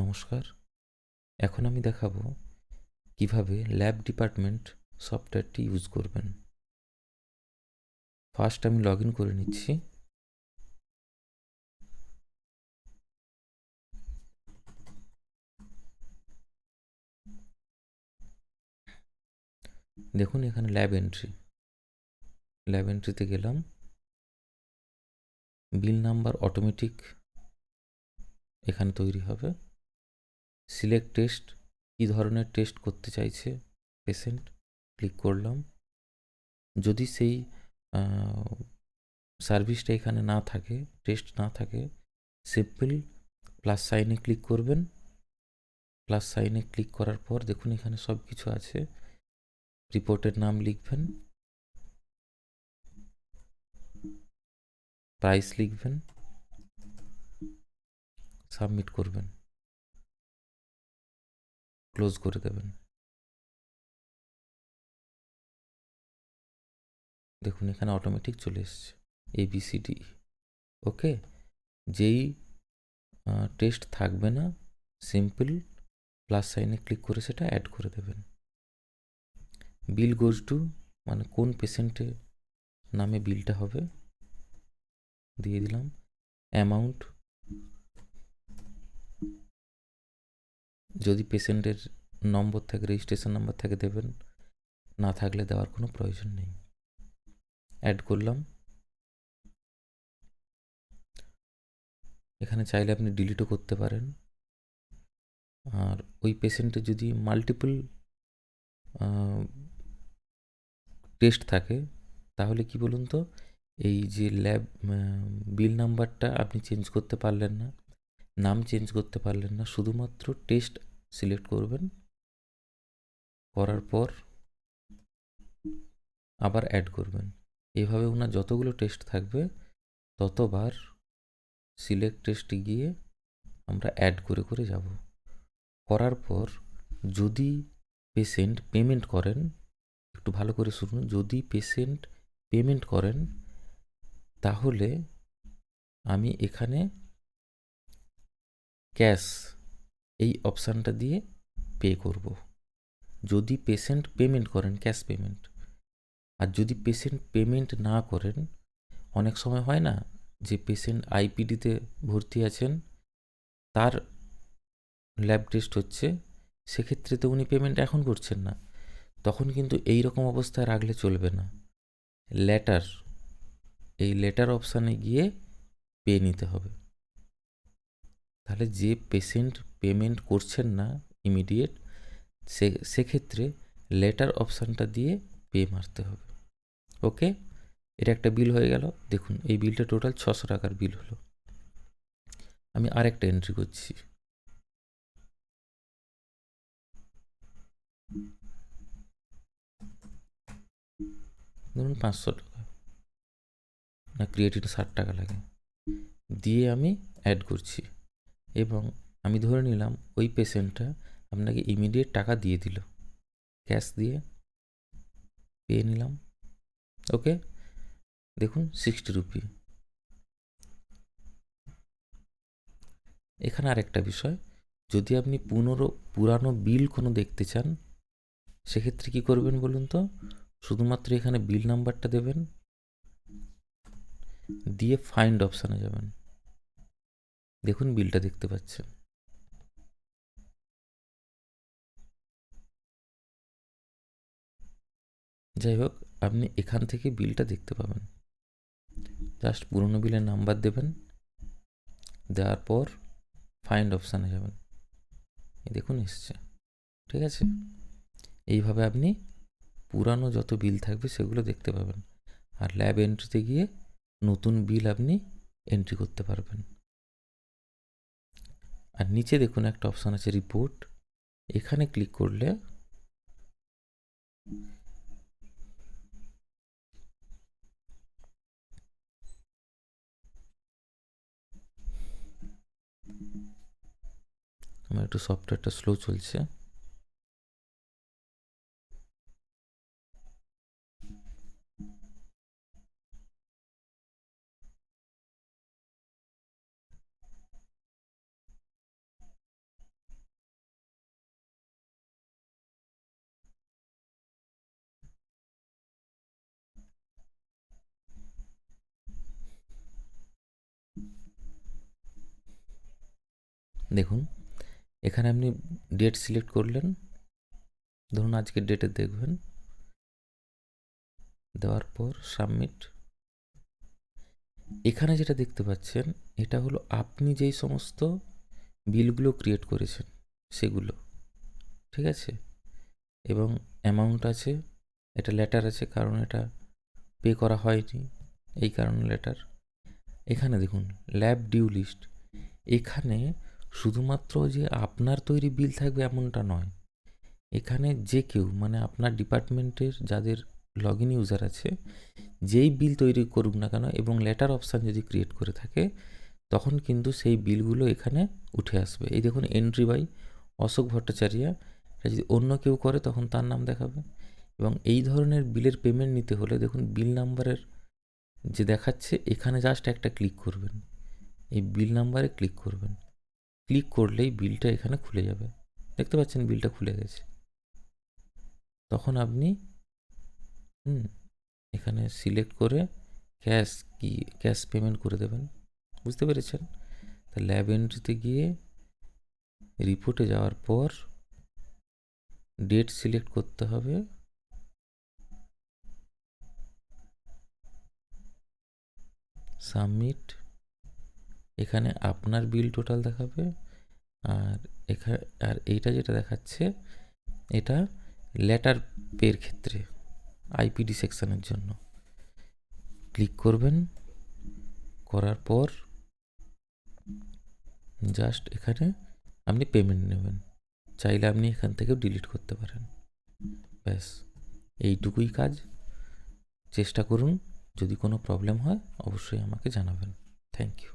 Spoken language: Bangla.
নমস্কার। এখন আমি দেখাবো কিভাবে ল্যাব ডিপার্টমেন্ট সফটওয়্যারটি ইউজ করবেন। ফার্স্ট আমি লগ ইন করে নিচ্ছি। দেখুন এখানে ল্যাব এন্ট্রিতে গেলাম। বিল নাম্বার অটোমেটিক এখানে তৈরি হবে। সিলেক্ট টেস্ট, কী ধরনের টেস্ট করতে চাইছে পেশেন্ট, ক্লিক করলাম। যদি সেই সার্ভিসটা এখানে না থাকে, টেস্ট না থাকে, সিম্পল প্লাস সাইনে ক্লিক করবেন। প্লাস সাইনে ক্লিক করার পর দেখুন এখানে সব কিছু আছে। রিপোর্টের নাম লিখবেন, প্রাইস লিখবেন, সাবমিট করবেন, ক্লোজ করে দেবেন। দেখুন এখানে অটোমেটিক চলে এসছে ABCD। ওকে, যেই টেস্ট থাকবে না, সিম্পল প্লাস সাইনে ক্লিক করে সেটা অ্যাড করে দেবেন। বিল গোজ টু, মানে কোন পেশেন্টের নামে বিলটা হবে দিয়ে দিলাম। অ্যামাউন্ট, যদি পেশেন্টের নম্বর থাকে, রেজিস্ট্রেশন নাম্বার থাকে দেবেন, না থাকলে দেওয়ার কোনো প্রয়োজন নেই। অ্যাড করলাম। এখানে চাইলে আপনি ডিলিটও করতে পারেন। আর ওই পেশেন্টের যদি মাল্টিপল টেস্ট থাকে তাহলে কি বলুন তো, এই যে ল্যাব বিল নাম্বারটা আপনি চেঞ্জ করতে পারলেন না, নাম চেঞ্জ করতে পারলেন না, শুধুমাত্র টেস্ট সিলেক্ট করবেন। করার পর আবার অ্যাড করবেন। এভাবে ওনার যতগুলো টেস্ট থাকবে ততবার সিলেক্ট টেস্টে গিয়ে আমরা অ্যাড করে করে যাব। করার পর যদি পেশেন্ট পেমেন্ট করেন, একটু ভালো করে শুনুন, যদি পেশেন্ট পেমেন্ট করেন তাহলে আমি এখানে ক্যাশ এই অপশানটা দিয়ে পে করব। যদি পেশেন্ট পেমেন্ট করেন, ক্যাশ পেমেন্ট। আর যদি পেশেন্ট পেমেন্ট না করেন, অনেক সময় হয় না যে পেশেন্ট আইপিডিতে ভর্তি আছেন, তার ল্যাব টেস্ট হচ্ছে, সেক্ষেত্রে তো উনি পেমেন্ট এখন করছেন না, তখন কিন্তু এই রকম অবস্থায় রাখলে চলবে না। এই লেটার অপশানে গিয়ে পে নিতে হবে। তাহলে যে পেশেন্ট পেমেন্ট করছেন না ইমিডিয়েট, সেক্ষেত্রে লেটার অপশানটা দিয়ে পে মারতে হবে। ওকে, এটা একটা বিল হয়ে গেল। দেখুন এই বিলটা টোটাল 600 টাকার বিল হলো। আমি আরেকটা এন্ট্রি করছি। ধরুন 500 টাকা, না ক্রিয়েটিন 60 টাকা লাগে, দিয়ে আমি অ্যাড করছি। এবং আমি ধরে নিলাম ওই পেশেন্টটা আপনাকে ইমিডিয়েট টাকা দিয়ে দিল, ক্যাশ দিয়ে পেয়ে নিলাম। ওকে, দেখুন 60 রুপি। এখানে আরেকটা বিষয়, যদি আপনি পুরানো বিল কোনো দেখতে চান, সেক্ষেত্রে কি করবেন বলুন তো, শুধুমাত্র এখানে বিল নাম্বারটা দেবেন, দিয়ে ফাইন্ড অপশানে যাবেন। দেখুন বিলটা দেখতে পাচ্ছেন। যাই হোক, আপনি এখান থেকে বিলটা দেখতে পাবেন। জাস্ট পুরনো বিলের নাম্বার দেবেন, দেওয়ার পর ফাইন্ড অপশানে যাবেন। দেখুন এসছে। ঠিক আছে, এইভাবে আপনি পুরানো যত বিল থাকবে সেগুলো দেখতে পাবেন। আর ল্যাব এন্ট্রিতে গিয়ে নতুন বিল আপনি এন্ট্রি করতে পারবেন। আর নিচে দেখুন একটা অপশান আছে রিপোর্ট, এখানে ক্লিক করলে আমার একটু সফটওয়্যারটা স্লো চলছে। দেখুন এখানে আপনি ডেট সিলেক্ট করলেন, ধরুন আজকের ডেটে দেখবেন, দেওয়ার পর সাবমিট। এখানে যেটা দেখতে পাচ্ছেন এটা হলো আপনি যেই সমস্ত বিলগুলো ক্রিয়েট করেছেন সেগুলো, ঠিক আছে, এবং অ্যামাউন্ট আছে, এটা লেটার আছে কারণ এটা পে করা হয়নি এই কারণে লেটার। এখানে দেখুন ল্যাব ডিউ লিস্ট, এখানে শুধুমাত্র যে আপনার তৈরি বিল থাকবে এমনটা নয়, এখানে যে কেউ মানে আপনার ডিপার্টমেন্টের যাদের লগ ইন ইউজার আছে যেই বিল তৈরি করুক না কেন এবং লেটার অপশান যদি ক্রিয়েট করে থাকে তখন কিন্তু সেই বিলগুলো এখানে উঠে আসবে। এই দেখুন এন্ট্রি বাই অশোক ভট্টাচার্য, এটা যদি অন্য কেউ করে তখন তার নাম দেখাবে। এবং এই ধরনের বিলের পেমেন্ট নিতে হলে দেখুন বিল নাম্বারের যে দেখাচ্ছে এখানে জাস্ট একটা ক্লিক করবেন, এই বিল নাম্বারে ক্লিক করবেন, ক্লিক করলেই বিলটা এখানে খুলে যাবে। দেখতে পাচ্ছেন বিলটা খুলে গেছে। তখন আপনি এখানে সিলেক্ট করে ক্যাশ পেমেন্ট করে দেবেন। বুঝতে পেরেছেন? তা ল্যাব এন্ট্রিতে গিয়ে রিপোর্টে যাওয়ার পর ডেট সিলেক্ট করতে হবে, সাবমিট। এখানে আপনার বিল টোটাল দেখাবে, আর এইটা যেটা দেখাচ্ছে এটা লেটার পের ক্ষেত্রে আইপিডি সেকশনের জন্য। ক্লিক করবেন, করার পর জাস্ট এখানে আপনি পেমেন্ট নেবেন, চাইলে আপনি এখান থেকেও ডিলিট করতে পারেন। ব্যাস এইটুকুই কাজ। চেষ্টা করুন, যদি কোনো প্রবলেম হয় অবশ্যই আমাকে জানাবেন। Thank you.